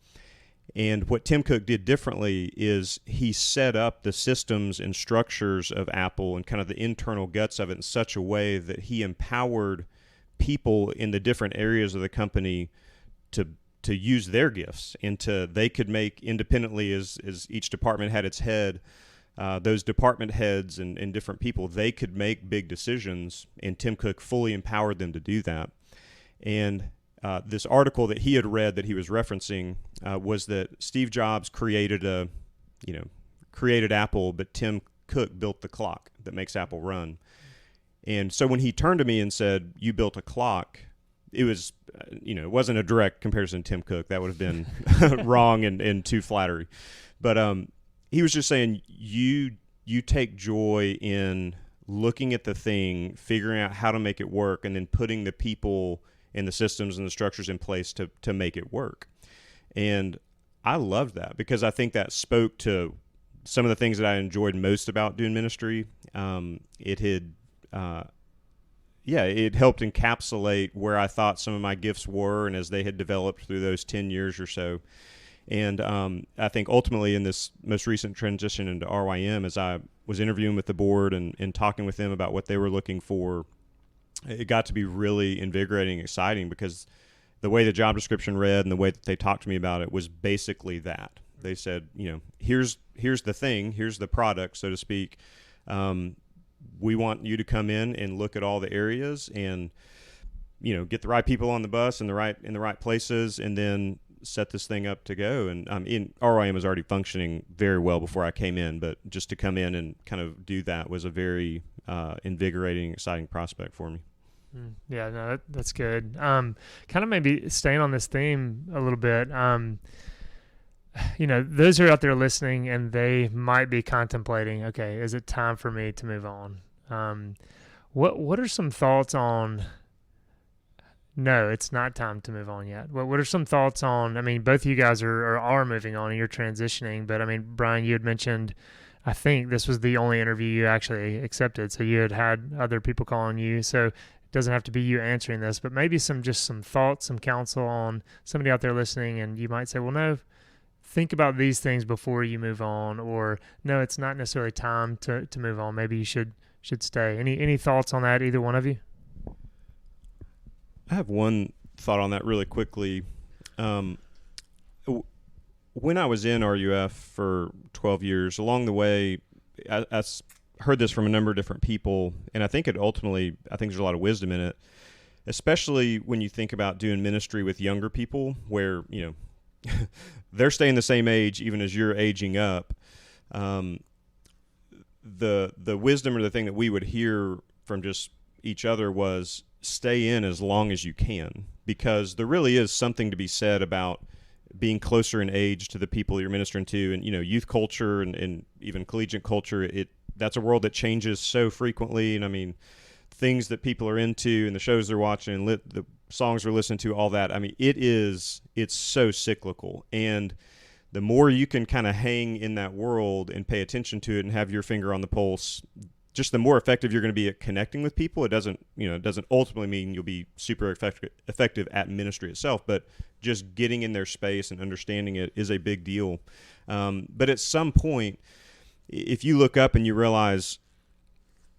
And what Tim Cook did differently is he set up the systems and structures of Apple and kind of the internal guts of it in such a way that he empowered people in the different areas of the company to use their gifts, and they could make independently as each department had its head. Those department heads and different people, they could make big decisions, and Tim Cook fully empowered them to do that. And this article that he had read that he was referencing was that Steve Jobs created Apple, but Tim Cook built the clock that makes Apple run. And so when he turned to me and said, "You built a clock," it was, it wasn't a direct comparison to Tim Cook. That would have been wrong and too flattery. But he was just saying, you take joy in looking at the thing, figuring out how to make it work, and then putting the people and the systems and the structures in place to make it work. And I loved that because I think that spoke to some of the things that I enjoyed most about doing ministry. It helped encapsulate where I thought some of my gifts were and as they had developed through those 10 years or so. And I think ultimately in this most recent transition into RYM, as I was interviewing with the board and talking with them about what they were looking for, it got to be really invigorating and exciting because the way the job description read and the way that they talked to me about it was basically that. They said, here's the thing, here's the product, so to speak. We want you to come in and look at all the areas and, get the right people on the bus in the right places, and then set this thing up to go. And RYM was already functioning very well before I came in, but just to come in and kind of do that was a very invigorating, exciting prospect for me. Yeah, no, that's good. Kind of maybe staying on this theme a little bit. Those who are out there listening and they might be contemplating, okay, is it time for me to move on? What are some thoughts on, no, it's not time to move on yet? What are some thoughts on, both of you guys are moving on and you're transitioning, but Brian, you had mentioned, I think this was the only interview you actually accepted. So you had other people calling you. So it doesn't have to be you answering this, but maybe some thoughts, some counsel on somebody out there listening. And you might say, well, no, think about these things before you move on, or no, it's not necessarily time to move on. Maybe you should stay. Any thoughts on that, either one of you? I have one thought on that really quickly. When I was in RUF for 12 years, along the way, I heard this from a number of different people, and I think there's a lot of wisdom in it, especially when you think about doing ministry with younger people where, they're staying the same age even as you're aging up. The wisdom or the thing that we would hear from just each other was stay in as long as you can, because there really is something to be said about being closer in age to the people you're ministering to. And, youth culture and even collegiate culture, that's a world that changes so frequently. And things that people are into and the shows they're watching and the songs they're listening to, all that. I mean, it's so cyclical. And the more you can kind of hang in that world and pay attention to it and have your finger on the pulse, just the more effective you're going to be at connecting with people. It doesn't ultimately mean you'll be super effective at ministry itself, but just getting in their space and understanding it is a big deal. But at some point, if you look up and you realize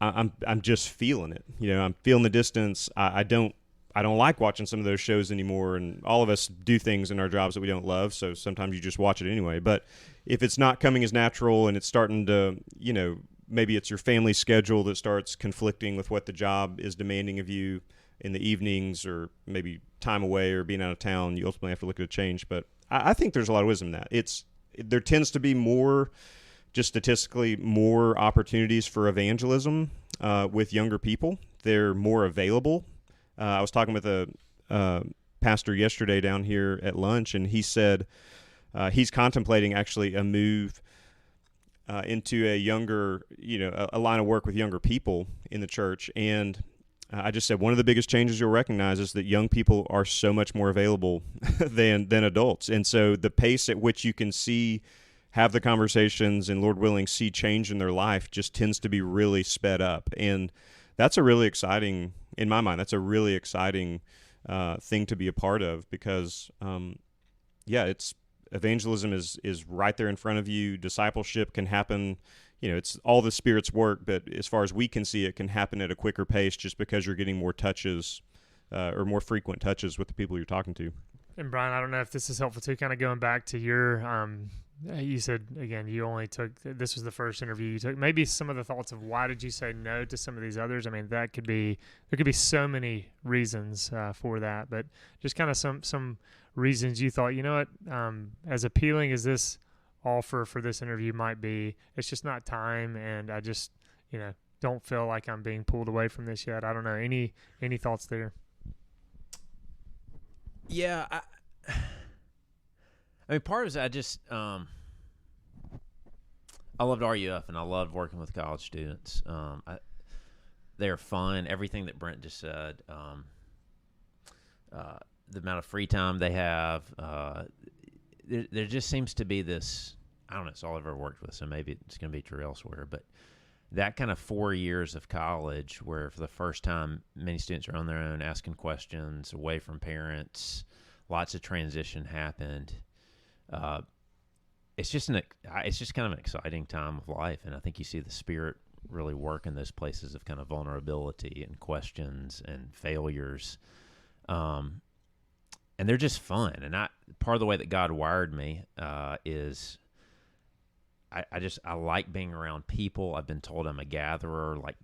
I'm just feeling it, I'm feeling the distance. I don't like watching some of those shows anymore, and all of us do things in our jobs that we don't love, so sometimes you just watch it anyway. But if it's not coming as natural and it's starting to, maybe it's your family schedule that starts conflicting with what the job is demanding of you in the evenings, or maybe time away or being out of town, you ultimately have to look at a change. But I think there's a lot of wisdom in that. There tends to be more, just statistically, more opportunities for evangelism with younger people. They're more available. I was talking with a pastor yesterday down here at lunch, and he said he's contemplating actually a move into a younger, a line of work with younger people in the church. And I just said one of the biggest changes you'll recognize is that young people are so much more available than adults. And so the pace at which you can have the conversations and, Lord willing, see change in their life just tends to be really sped up. And that's a really exciting, in my mind, that's a really exciting thing to be a part of, because, it's evangelism is right there in front of you. Discipleship can happen, it's all the Spirit's work, but as far as we can see, it can happen at a quicker pace just because you're getting more touches or more frequent touches with the people you're talking to. And Brian, I don't know if this is helpful too, kind of going back to your, you said, again, this was the first interview you took. Maybe some of the thoughts of why did you say no to some of these others? I mean, there could be so many reasons for that, but just kind of some reasons you thought, as appealing as this offer for this interview might be, it's just not time, and I just, don't feel like I'm being pulled away from this yet. I don't know. Any thoughts there? Yeah, I mean, part of it, I just, I loved RUF, and I loved working with college students. They're fun. Everything that Brent just said, the amount of free time they have, there just seems to be this, I don't know, it's all I've ever worked with, so maybe it's going to be true elsewhere, but that kind of 4 years of college where for the first time many students are on their own, asking questions, away from parents, lots of transition happened. It's just kind of an exciting time of life, and I think you see the Spirit really work in those places of kind of vulnerability and questions and failures, and they're just fun. And part of the way that God wired me is I like being around people. I've been told I'm a gatherer, like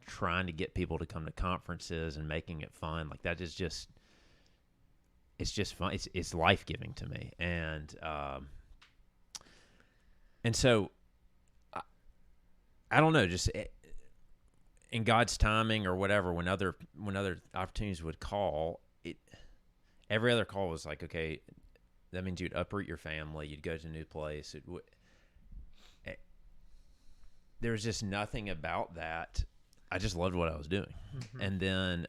trying to get people to come to conferences and making it fun. Like that is just. It's just fun. It's life-giving to me, and so I don't know. Just in God's timing or whatever, when other opportunities would call, every other call was like, okay, that means you'd uproot your family, you'd go to a new place. There was just nothing about that. I just loved what I was doing, and then.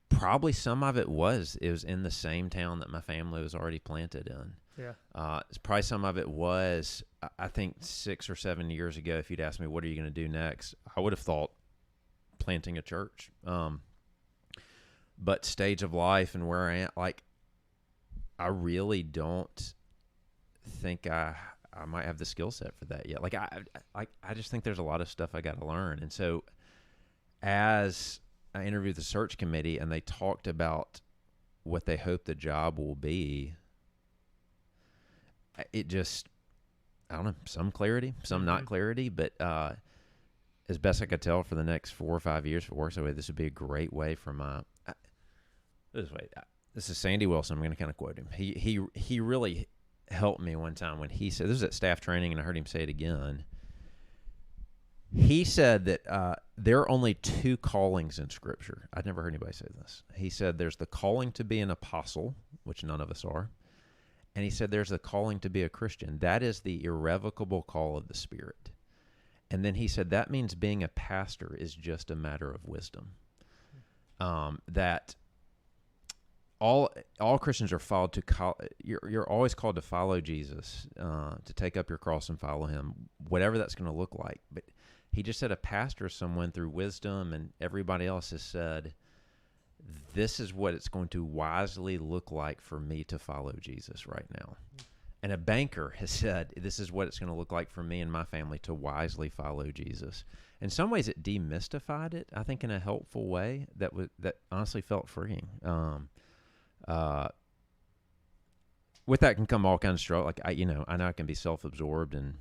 Probably some of it was in the same town that my family was already planted in. Yeah. Probably some of it was, I think 6 or 7 years ago, if you'd asked me, what are you going to do next? I would have thought planting a church. But stage of life and where I am, like, I really don't think I might have the skill set for that yet. Like, I just think there's a lot of stuff I got to learn. And so as I interviewed the search committee, and they talked about what they hope the job will be. It just, I don't know, some clarity, some not clarity, but as best I could tell for the next 4 or 5 years, if it works that way, this would be a great way for this is Sandy Wilson. I'm going to kind of quote him. He really helped me one time when he said, this was at staff training, and I heard him say it again. He said that there are only 2 callings in Scripture. I'd never heard anybody say this. He said there's the calling to be an apostle, which none of us are, and he said there's the calling to be a Christian. That is the irrevocable call of the Spirit. And then he said that means being a pastor is just a matter of wisdom. That all Christians are you're always called to follow Jesus, to take up your cross and follow him, whatever that's going to look like. But he just said a pastor is someone through wisdom, and everybody else has said, this is what it's going to wisely look like for me to follow Jesus right now. And a banker has said, this is what it's going to look like for me and my family to wisely follow Jesus. In some ways, it demystified it, I think, in a helpful way that honestly felt freeing. With that can come all kinds of struggle. Like, I know I can be self-absorbed and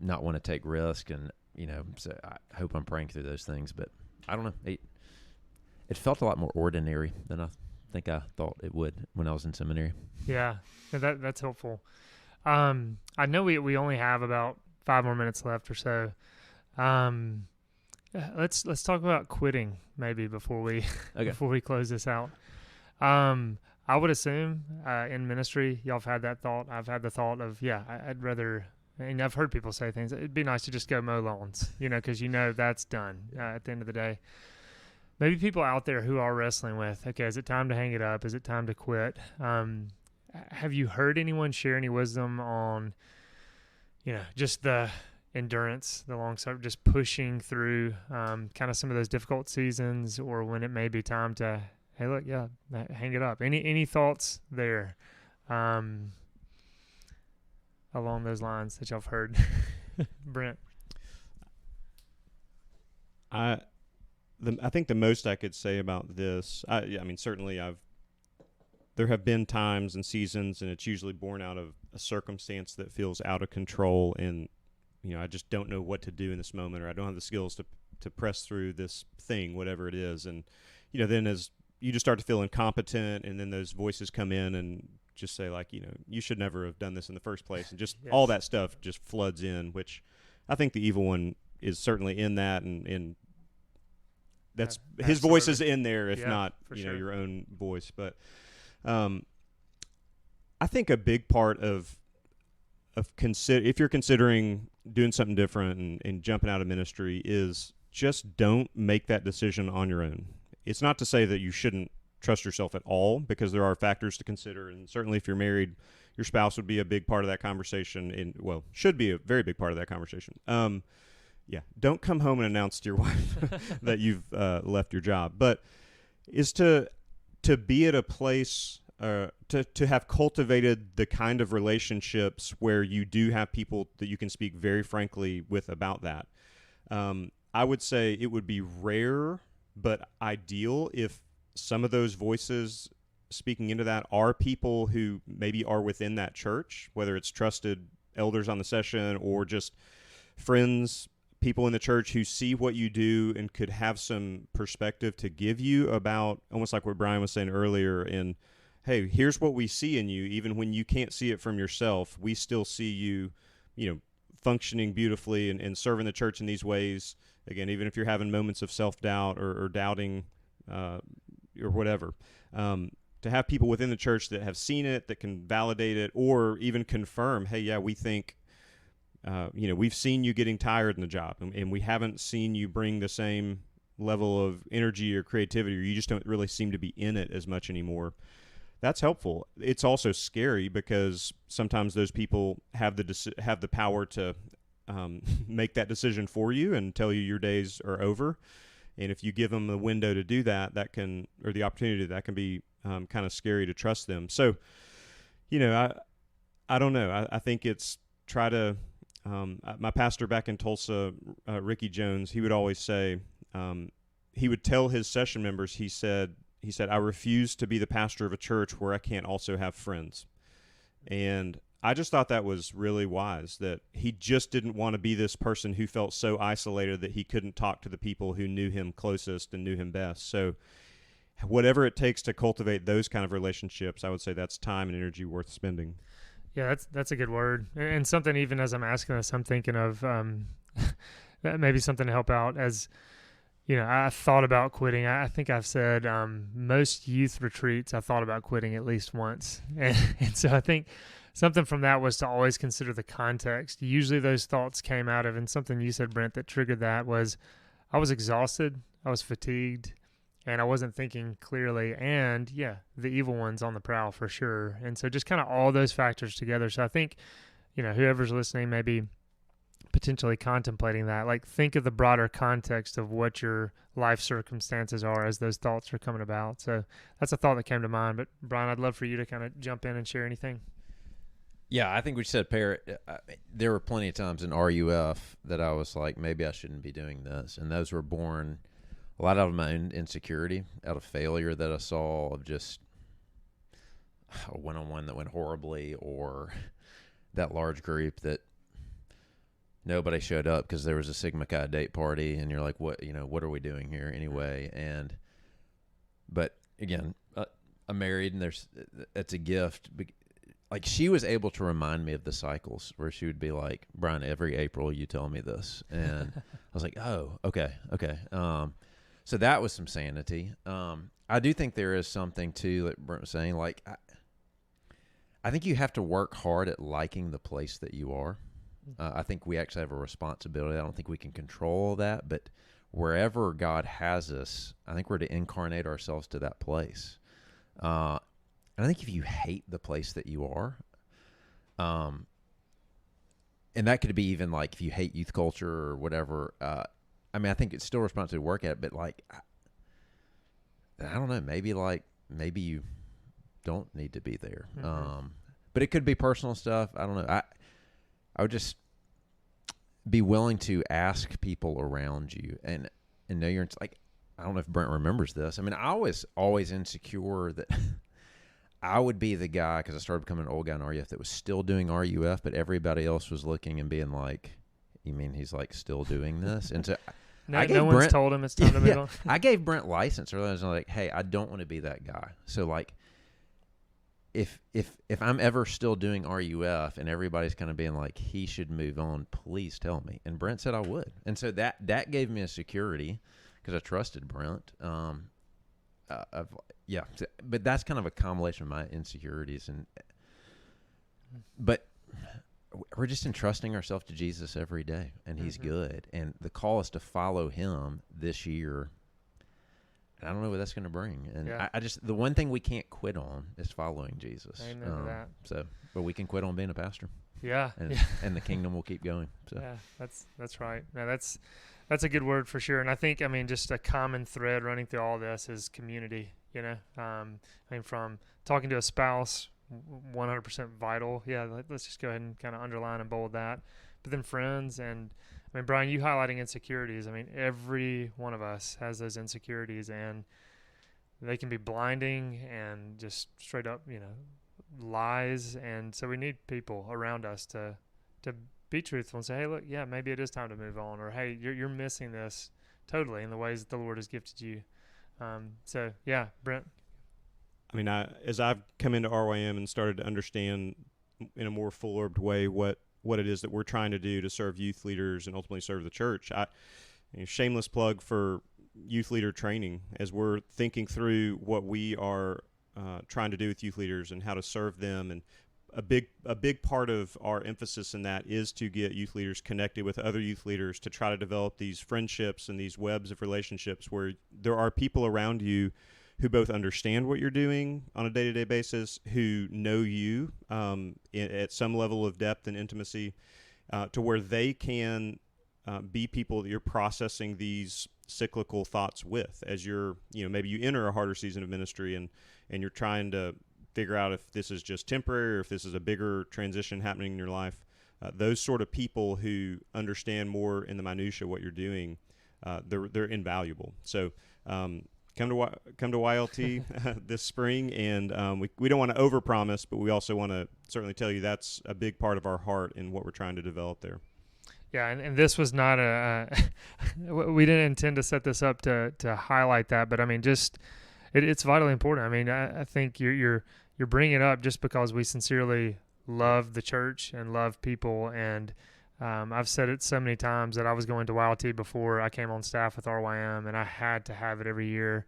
not want to take risk, and so I hope I'm praying through those things. But I don't know. It felt a lot more ordinary than I think I thought it would when I was in seminary. Yeah, that's helpful. I know we only have about 5 more minutes left or so. Let's talk about quitting maybe before we close this out. I would assume in ministry y'all have had that thought. I've had the thought of I'd rather. And I've heard people say things. It'd be nice to just go mow lawns, because that's done at the end of the day. Maybe people out there who are wrestling with, okay, is it time to hang it up? Is it time to quit? Have you heard anyone share any wisdom on, just the endurance, the long suffering, just pushing through kind of some of those difficult seasons, or when it may be time to, hey, look, hang it up. Any thoughts there along those lines that y'all have heard? Brent? I think the most I could say about this, certainly there have been times and seasons, and it's usually born out of a circumstance that feels out of control, and I just don't know what to do in this moment, or I don't have the skills to press through this thing, whatever it is. And then as you just start to feel incompetent, and then those voices come in and just say, like, you should never have done this in the first place, and just all that stuff just floods in, which I think the evil one is certainly in that, and that's his voice is in there, if not sure, your own voice. But I think a big part of if you're considering doing something different and jumping out of ministry is just don't make that decision on your own. It's not to say that you shouldn't trust yourself at all, because there are factors to consider, and certainly if you're married, your spouse would be a big part of that conversation, should be a very big part of that conversation. Don't come home and announce to your wife that you've left your job, but is to be at a place, to have cultivated the kind of relationships where you do have people that you can speak very frankly with about that. I would say it would be rare but ideal if some of those voices speaking into that are people who maybe are within that church, whether it's trusted elders on the session or just friends, people in the church who see what you do and could have some perspective to give you about, almost like what Brian was saying earlier, in, hey, here's what we see in you. Even when you can't see it from yourself, we still see you, functioning beautifully and serving the church in these ways. Again, even if you're having moments of self-doubt or doubting or whatever, to have people within the church that have seen it, that can validate it, or even confirm, hey, we think, we've seen you getting tired in the job, and we haven't seen you bring the same level of energy or creativity, or you just don't really seem to be in it as much anymore. That's helpful. It's also scary because sometimes those people have the power to make that decision for you and tell you your days are over. And if you give them the window to do that, or the opportunity, that can be kind of scary to trust them. So, I don't know. I think it's try to. My pastor back in Tulsa, Ricky Jones, he would always say, he would tell his session members, he said, I refuse to be the pastor of a church where I can't also have friends. And I just thought that was really wise, that he just didn't want to be this person who felt so isolated that he couldn't talk to the people who knew him closest and knew him best. So whatever it takes to cultivate those kind of relationships, I would say that's time and energy worth spending. Yeah, that's a good word. And something, even as I'm asking this, I'm thinking of maybe something to help out. As I thought about quitting. I think I've said most youth retreats I thought about quitting at least once. And so I think something from that was to always consider the context. Usually those thoughts came out of, and something you said, Brent, that triggered that was I was exhausted, I was fatigued, and I wasn't thinking clearly. And yeah, the evil one's on the prowl for sure. And so just kind of all those factors together. So I think, whoever's listening, maybe potentially contemplating that, like think of the broader context of what your life circumstances are as those thoughts are coming about. So that's a thought that came to mind. But Brian, I'd love for you to kind of jump in and share anything. Yeah, I think we said Parrot. There were plenty of times in RUF that I was like, maybe I shouldn't be doing this. And those were born a lot out of my own insecurity, out of failure that I saw, of just a one-on-one that went horribly, or that large group that nobody showed up because there was a Sigma Chi date party, and you're like, what are we doing here anyway? But again, I'm married, and it's a gift. Like, she was able to remind me of the cycles where she would be like, Brian, every April you tell me this. And I was like, oh, okay. So that was some sanity. I do think there is something, too, that Brent was saying. Like, I think you have to work hard at liking the place that you are. I think we actually have a responsibility. I don't think we can control that, but wherever God has us, I think we're to incarnate ourselves to that place. And I think if you hate the place that you are, and that could be even like if you hate youth culture or whatever, I think it's still a responsibility to work at it, but like, I don't know, maybe you don't need to be there. Mm-hmm. But it could be personal stuff. I don't know. I would just be willing to ask people around you and know you're like, I don't know if Brent remembers this. I mean, I was always insecure that I would be the guy, because I started becoming an old guy in RUF, that was still doing RUF, but everybody else was looking and being like, you mean he's like still doing this? And so no one's told him it's time to move on. I gave Brent license earlier. I was like, hey, I don't want to be that guy. So like, if I'm ever still doing RUF and everybody's kind of being like, he should move on, please tell me. And Brent said I would. And so that gave me a security, because I trusted Brent. But that's kind of a combination of my insecurities, but we're just entrusting ourselves to Jesus every day, and He's good. And the call is to follow Him this year. And I don't know what that's going to bring. And I just, the one thing we can't quit on is following Jesus. Amen to that. So, but we can quit on being a pastor. Yeah. And the kingdom will keep going. So. Yeah, that's right. No, that's a good word for sure. And I think, just a common thread running through all this is community, from talking to a spouse, 100% vital. Yeah, let's just go ahead and kind of underline and bold that. But then friends, and Brian, you highlighting insecurities. Every one of us has those insecurities, and they can be blinding and just straight up, lies. And so we need people around us to be truthful and say, hey, look, yeah, maybe it is time to move on, or hey, you're missing this totally in the ways that the Lord has gifted you. So yeah, Brent. As I've come into RYM and started to understand in a more full-orbed way what it is that we're trying to do to serve youth leaders and ultimately serve the church, shameless plug for youth leader training, as we're thinking through what we are trying to do with youth leaders and how to serve them. And a big part of our emphasis in that is to get youth leaders connected with other youth leaders, to try to develop these friendships and these webs of relationships where there are people around you who both understand what you're doing on a day-to-day basis, who know you at some level of depth and intimacy, to where they can be people that you're processing these cyclical thoughts with as you're, maybe you enter a harder season of ministry and you're trying to figure out if this is just temporary or if this is a bigger transition happening in your life. Those sort of people who understand more in the minutia what you're doing, they're invaluable. So come to YLT this spring, and we don't want to overpromise, but we also want to certainly tell you that's a big part of our heart in what we're trying to develop there. Yeah, and this was not we didn't intend to set this up to highlight that, but it's vitally important. I think you're bringing it up just because we sincerely love the church and love people, and I've said it so many times that I was going to YLT before I came on staff with RYM, and I had to have it every year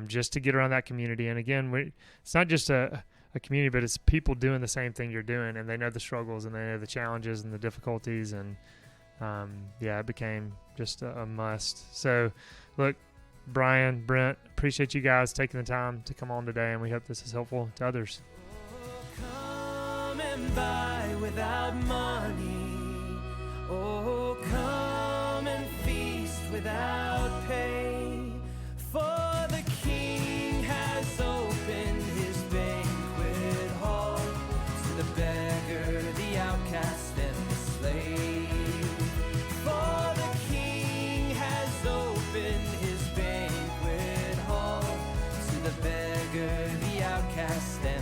just to get around that community. And again, it's not just a a community, but it's people doing the same thing you're doing, and they know the struggles and they know the challenges and the difficulties, and it became just a must. So, look, Brian, Brent, appreciate you guys taking the time to come on today, and we hope this is helpful to others. Come and buy without money. Oh, come and feast without pay. For the King has opened his banquet hall to the beggar, the outcast, and the slave. For the King has opened his banquet hall to the beggar, the outcast, and